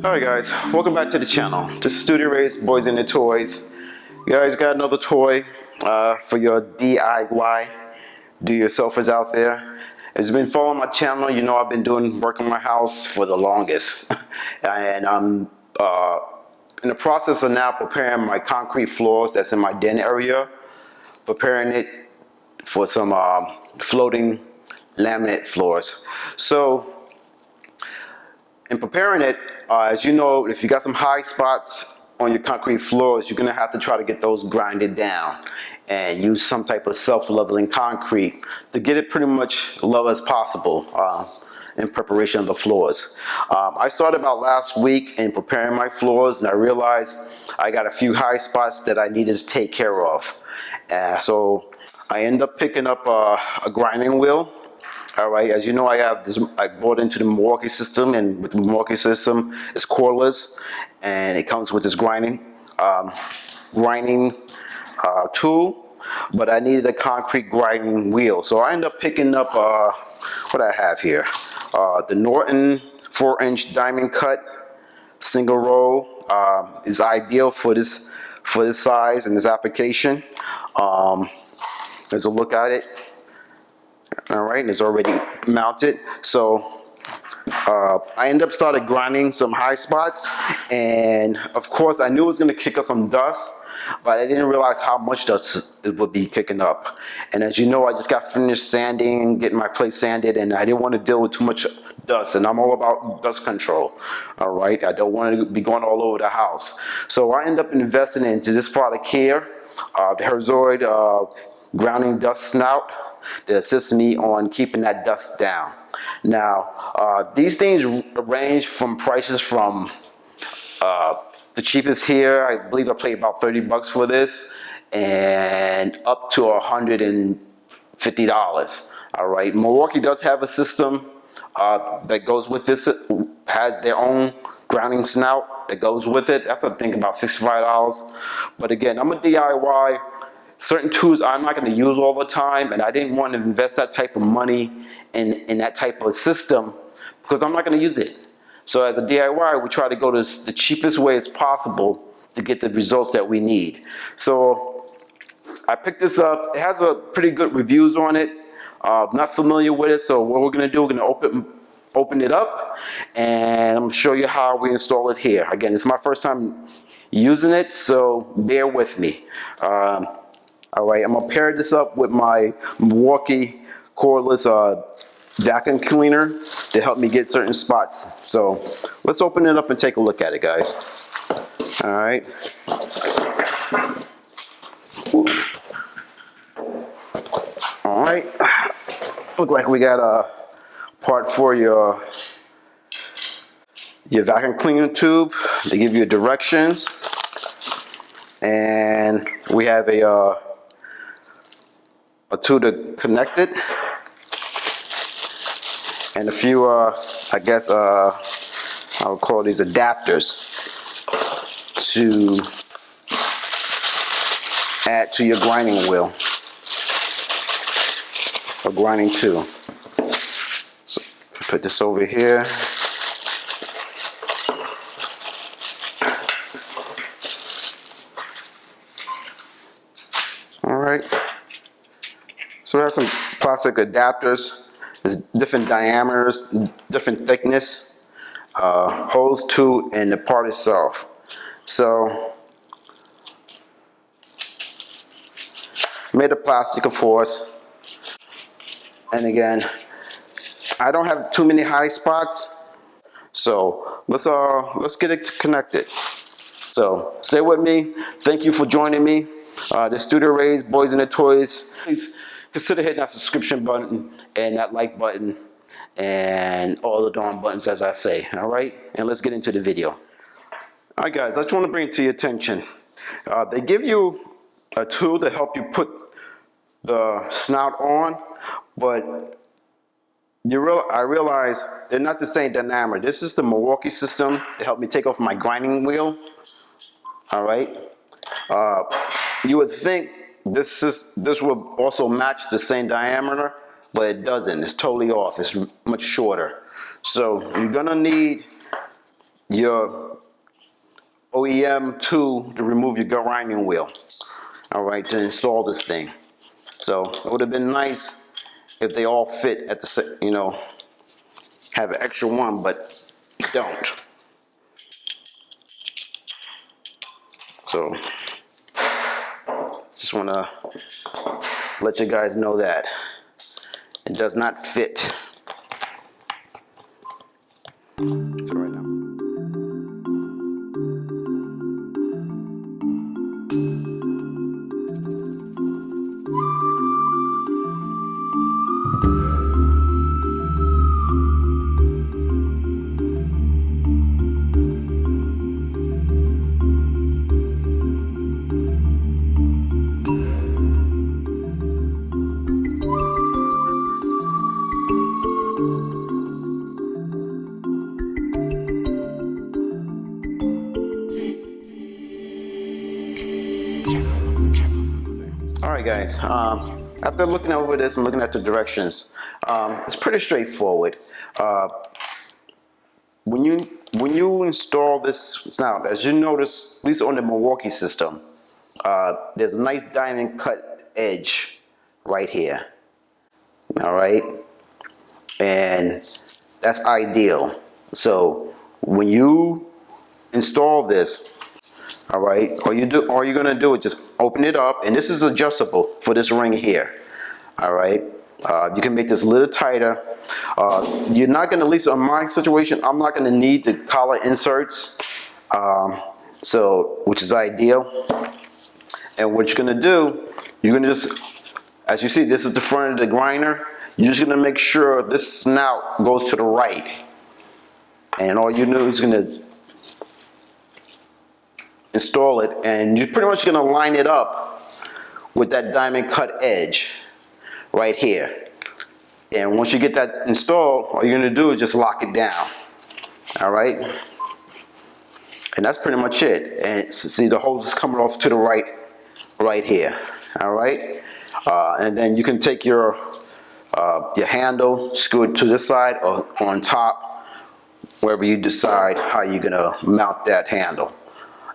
Alright guys, welcome back to the channel. This is Studio Ray's Boys and Their Toys. You guys got another toy for your DIY do-yourselfers out there. As you've been following my channel, you know I've been doing work on my house for the longest. And I'm in the process of now preparing my concrete floors that's in my den area. Preparing it for some floating laminate floors. So in preparing it, as you know, if you got some high spots on your concrete floors, you're gonna have to try to get those grinded down and use some type of self-leveling concrete to get it pretty much level as possible in preparation of the floors. I started about last week in preparing my floors, and I realized I got a few high spots that I needed to take care of. So I ended up picking up a grinding wheel. All right, as you know, I bought into the Milwaukee system, and with the Milwaukee system, it's cordless, and it comes with this grinding tool. But I needed a concrete grinding wheel, so I ended up picking up what I have here, the Norton 4-inch diamond cut single row. Is ideal for this size and this application. Let's look at it. All right, and it's already mounted. So I ended up started grinding some high spots, and of course I knew it was going to kick up some dust, but I didn't realize how much dust it would be kicking up. And as you know, I just got finished sanding, getting my place sanded, and I didn't want to deal with too much dust, and I'm all about dust control. All right, I don't want to be going all over the house. So I ended up investing into this product here, the Herzo grounding dust snout, that assists me on keeping that dust down. Now, these things range from prices from the cheapest here, I believe I paid about 30 bucks for this, and up to $150. All right, Milwaukee does have a system that goes with this, has their own grounding snout that goes with it. That's I think about $65. But again, I'm a DIY. Certain tools I'm not going to use all the time, and I didn't want to invest that type of money in that type of system because I'm not going to use it. So as a DIY, we try to go to the cheapest way as possible to get the results that we need. So I picked this up. It has a pretty good reviews on it. Not familiar with it, so what we're going to do, we're going to open it up, and I'm going to show you how we install it here. Again, it's my first time using it, so bear with me. All right, I'm gonna pair this up with my Milwaukee cordless vacuum cleaner to help me get certain spots. So let's open it up and take a look at it, guys. All right. All right. Look like we got a part for your vacuum cleaner tube. They give you directions, and we have a tool to connect it, and a few I guess I would call these adapters to add to your grinding wheel or grinding tool. So put this over here. All right. So we have some plastic adapters. There's different diameters, different thickness, holes to, and the part itself. So made of plastic, of course. And again, I don't have too many high spots, so let's get it connected. So stay with me. Thank you for joining me. The Studio Ray's Boys and Their Toys. Please consider hitting that subscription button and that like button and all the darn buttons, as I say. All right, and let's get into the video. All right, guys, I just want to bring it to your attention. They give you a tool to help you put the snout on, but I realize they're not the same diameter. This is the Milwaukee system to help me take off my grinding wheel. All right. You would think this will also match the same diameter, but it doesn't. It's totally off. It's much shorter. So you're gonna need your OEM tool to remove your grinding wheel, all right, to install this thing. So it would have been nice if they all fit at the, have an extra one, but don't. So just want to let you guys know that it does not fit. So right now. All right, guys. After looking over this and looking at the directions, it's pretty straightforward. When you install this now, as you notice, at least on the Milwaukee system, there's a nice diamond cut edge right here. All right, and that's ideal. So when you install this, all right, all you're gonna do is just open it up, and this is adjustable for this ring here. All right, you can make this a little tighter. You're not gonna, at least on my situation, I'm not gonna need the collar inserts, which is ideal. And what you're gonna do, you're gonna just, as you see, this is the front of the grinder. You're just gonna make sure this snout goes to the right, and all you do is gonna install it, and you're pretty much gonna line it up with that diamond cut edge right here. And once you get that installed, all you're gonna do is just lock it down. All right, and that's pretty much it. And see, the hose is coming off to the right here. All right, and then you can take your handle, screw it to this side or on top, wherever you decide how you're gonna mount that handle.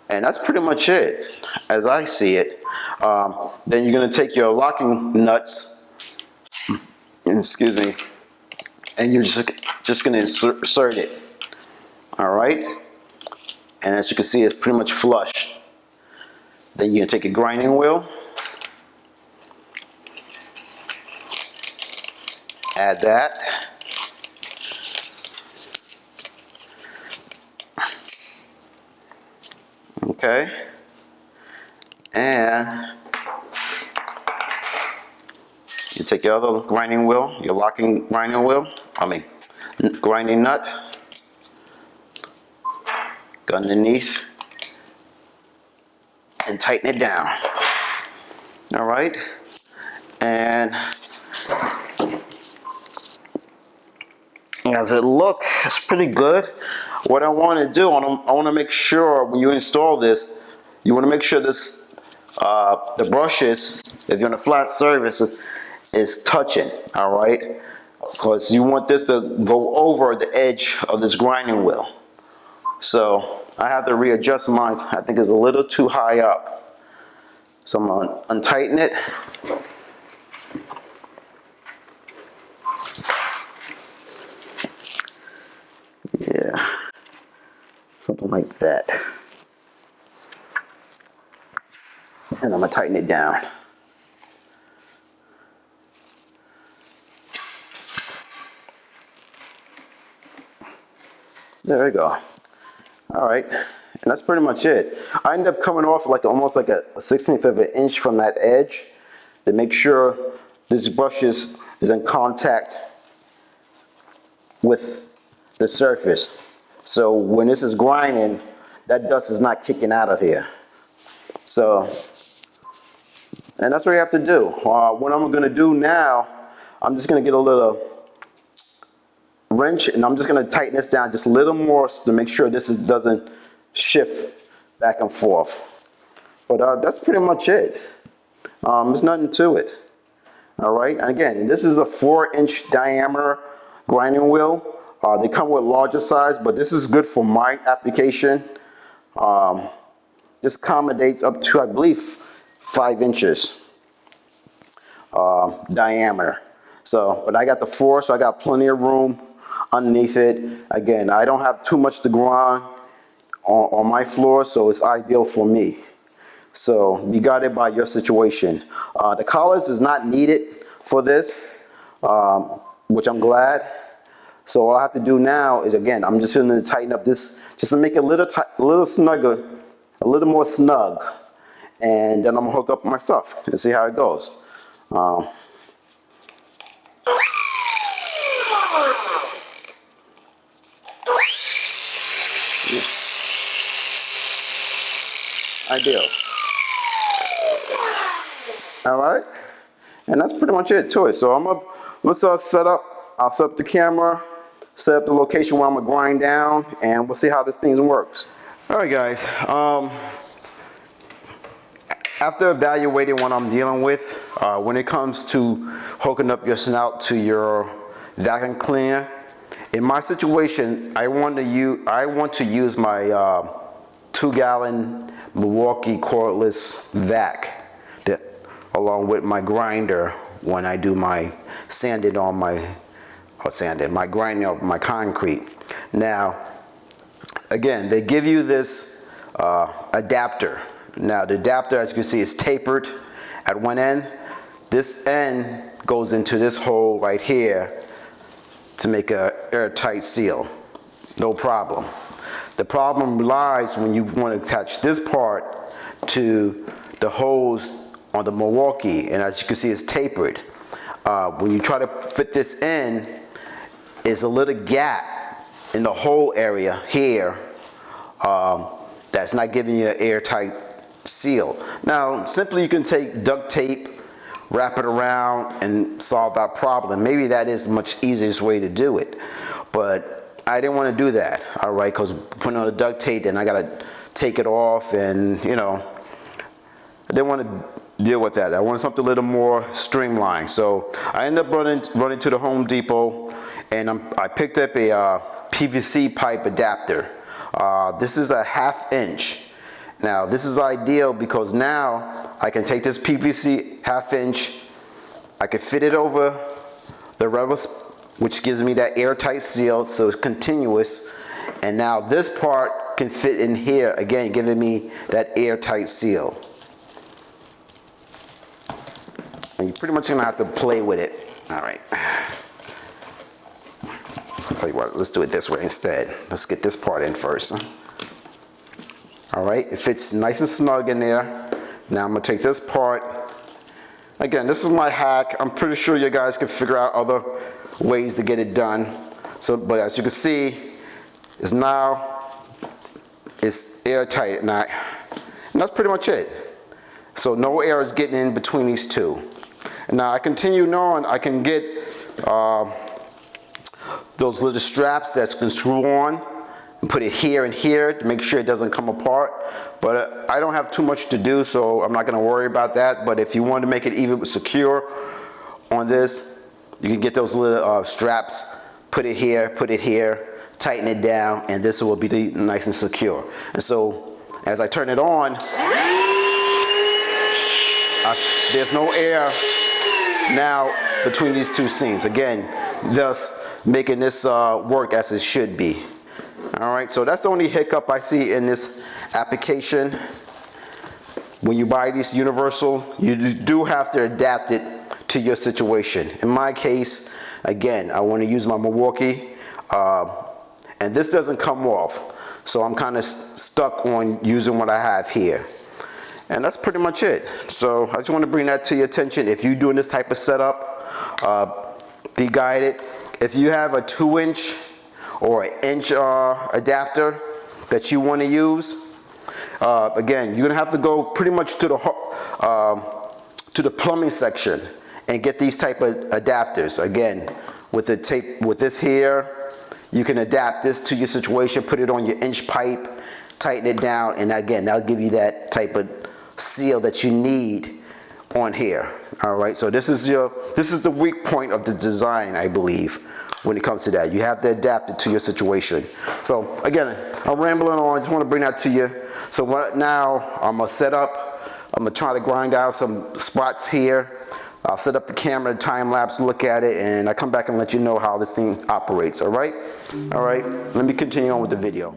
And that's pretty much it, as I see it. Then you're gonna take your locking nuts, excuse me, and you're just gonna insert it. All right, and as you can see, it's pretty much flush. Then you're gonna take a grinding wheel, add that. Okay, and you take your other grinding wheel, your locking grinding wheel, grinding nut, go underneath and tighten it down. All right, and as it looks, it's pretty good. What I want to do, I want to make sure when you install this, you want to make sure this, the brushes, if you're on a flat surface, is touching. All right, because you want this to go over the edge of this grinding wheel. So I have to readjust mine. I think it's a little too high up. So I'm gonna untighten it. Yeah, something like that. And I'm gonna tighten it down. There we go. All right, and that's pretty much it. I end up coming off like almost like a 1/16 of an inch from that edge to make sure this brush is in contact with the surface. So when this is grinding, that dust is not kicking out of here. So, and that's what you have to do. What I'm gonna do now, I'm just gonna get a little wrench and I'm just gonna tighten this down just a little more to make sure this doesn't shift back and forth. But that's pretty much it. There's nothing to it. All right, and again, this is a 4-inch diameter grinding wheel. They come with larger size, but this is good for my application. This accommodates up to, I believe, 5 inches diameter. So, but I got the 4, so I got plenty of room underneath it. Again, I don't have too much to grind on my floor, so it's ideal for me. So you got it by your situation. The collars is not needed for this, which I'm glad. So all I have to do now is, again, I'm just going to tighten up this, just to make it a little snugger, a little more snug. And then I'm going to hook up my stuff and see how it goes. Yeah. Ideal. All right, and that's pretty much it to it. So let's set up. I'll set up the camera, set up the location where I'm gonna grind down, and we'll see how this thing works. All right, guys. After evaluating what I'm dealing with, when it comes to hooking up your snout to your vacuum cleaner, in my situation, I want to use my 2-gallon Milwaukee cordless vac along with my grinder when I do my grinding of my concrete. Now, again, they give you this adapter. Now, the adapter, as you can see, is tapered at one end. This end goes into this hole right here to make an airtight seal. No problem. The problem lies when you want to attach this part to the hose on the Milwaukee, and as you can see, it's tapered. When you try to fit this in, it's a little gap in the hole area here that's not giving you an airtight seal. Now, simply you can take duct tape, wrap it around, and solve that problem. Maybe that is the much easiest way to do it, but I didn't want to do that, all right, because putting on the duct tape, and I got to take it off, and, you know, I didn't want to deal with that. I wanted something a little more streamlined. So I ended up running to the Home Depot, and I picked up a PVC pipe adapter. This is a 1/2 inch. Now, this is ideal because now I can take this PVC 1/2 inch, I can fit it over the rubber, which gives me that airtight seal, so it's continuous. And now this part can fit in here, again, giving me that airtight seal. And you're pretty much gonna have to play with it. All right. I'll tell you what, let's do it this way instead. Let's get this part in first. All right, it fits nice and snug in there. Now I'm gonna take this part. Again, this is my hack. I'm pretty sure you guys can figure out other ways to get it done. So, but as you can see, it's airtight now. And that's pretty much it. So no air is getting in between these two. And now I continue on, I can get those little straps that can screw on and put it here and here to make sure it doesn't come apart. But I don't have too much to do, so I'm not gonna worry about that. But if you want to make it even secure on this, you can get those little straps, put it here, tighten it down, and this will be nice and secure. And so as I turn it on, there's no air now between these two seams. Again, thus making this work as it should be. All right, so that's the only hiccup I see in this application. When you buy these universal, you do have to adapt it to your situation. In my case, again, I want to use my Milwaukee, and this doesn't come off. So I'm kind of stuck on using what I have here. And that's pretty much it. So I just want to bring that to your attention. If you're doing this type of setup, be guided. If you have a 2-inch or an inch adapter that you want to use, again, you're gonna have to go pretty much to the plumbing section and get these type of adapters. Again, with the tape, with this here, you can adapt this to your situation, put it on your inch pipe, tighten it down, and again, that'll give you that type of seal that you need on here. All right, so this is the weak point of the design, I believe. when it comes to that. You have to adapt it to your situation. So again, I'm rambling on, I just want to bring that to you. So now I'm gonna set up, I'm gonna try to grind out some spots here. I'll set up the camera, time lapse, look at it, and I come back and let you know how this thing operates, all right? All right, let me continue on with the video.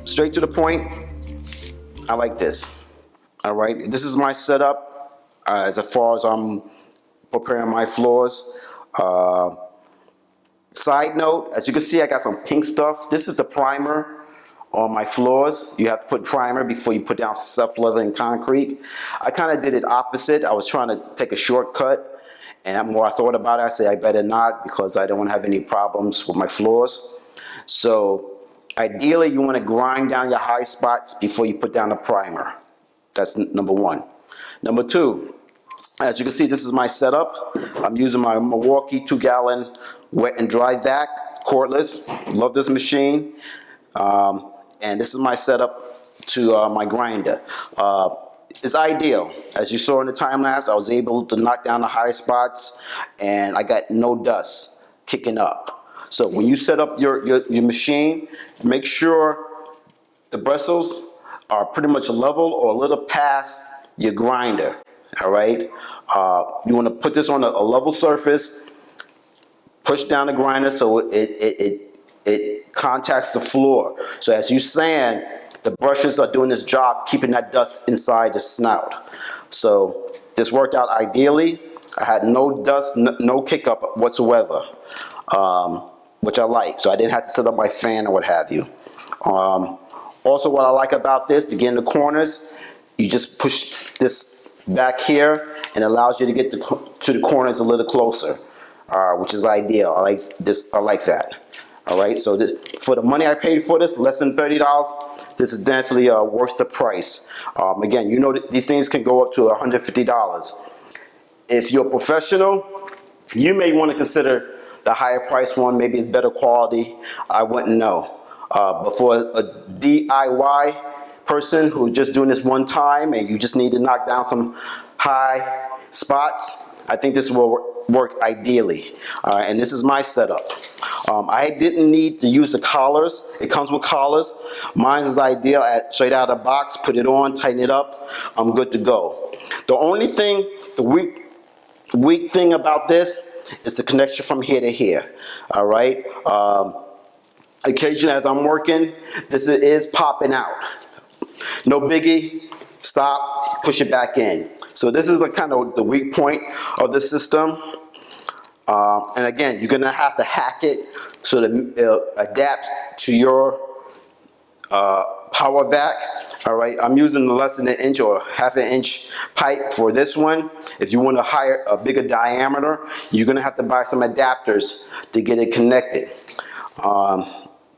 Straight to the point, I like this. All right, this is my setup as far as I'm preparing my floors. Side note, as you can see, I got some pink stuff. This is the primer on my floors. You have to put primer before you put down self-leveling concrete. I kind of did it opposite. I was trying to take a shortcut, and the more I thought about it, I said I better not, because I don't want to have any problems with my floors. So ideally, you want to grind down your high spots before you put down the primer. That's number one. Number two, as you can see, this is my setup. I'm using my Milwaukee 2-gallon wet and dry vac, cordless. Love this machine. And this is my setup to my grinder. It's ideal. As you saw in the time lapse, I was able to knock down the high spots, and I got no dust kicking up. So when you set up your machine, make sure the bristles are pretty much level or a little past your grinder, all right? You want to put this on a level surface, push down the grinder so it contacts the floor. So as you sand, the brushes are doing this job, keeping that dust inside the snout. So this worked out ideally. I had no dust, no kick up whatsoever. Which I like, so I didn't have to set up my fan or what have you. Also, what I like about this, to get in the corners, you just push this back here and it allows you to get to the corners a little closer, which is ideal. I like this. I like that. All right, so for the money I paid for this, less than $30, this is definitely worth the price. Again, you know that these things can go up to $150. If you're a professional, you may want to consider the higher price one. Maybe it's better quality, I wouldn't know. But for a DIY person who's just doing this one time and you just need to knock down some high spots, I think this will work ideally. And this is my setup. I didn't need to use the collars. It comes with collars. Mine is ideal, straight out of the box, put it on, tighten it up, I'm good to go. The only thing, the weak thing about this is the connection from here to here, all right? Occasionally as I'm working, this is popping out. No biggie, stop, push it back in. So this is kind of the weak point of the system. And again, you're gonna have to hack it so that it'll adapt to your power vac. All right, I'm using less than an inch or half an inch pipe for this one. If you want a bigger diameter, you're gonna have to buy some adapters to get it connected.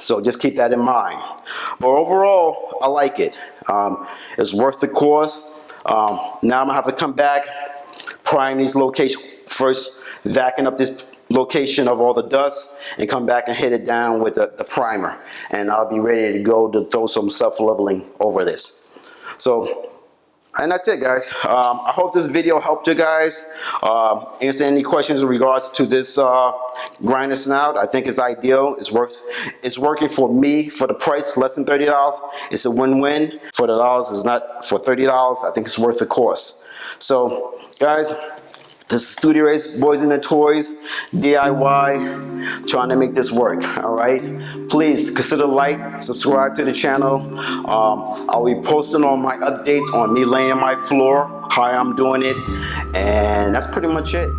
So just keep that in mind. But overall, I like it. It's worth the cost. Now I'm gonna have to come back, prime these locations first, vacuum up this location of all the dust, and come back and hit it down with the primer, and I'll be ready to go to throw some self-leveling over this. So, and that's it, guys. I hope this video helped you guys. Answer any questions in regards to this grinder snout. I think it's ideal. It's working for me for the price, less than $30. It's a win-win. For the dollars, it's not for $30. I think it's worth the cost. So, guys, this is Studio Ace Boys and the Toys, DIY, trying to make this work, all right? Please consider like, subscribe to the channel. I'll be posting all my updates on me laying my floor, how I'm doing it, and that's pretty much it.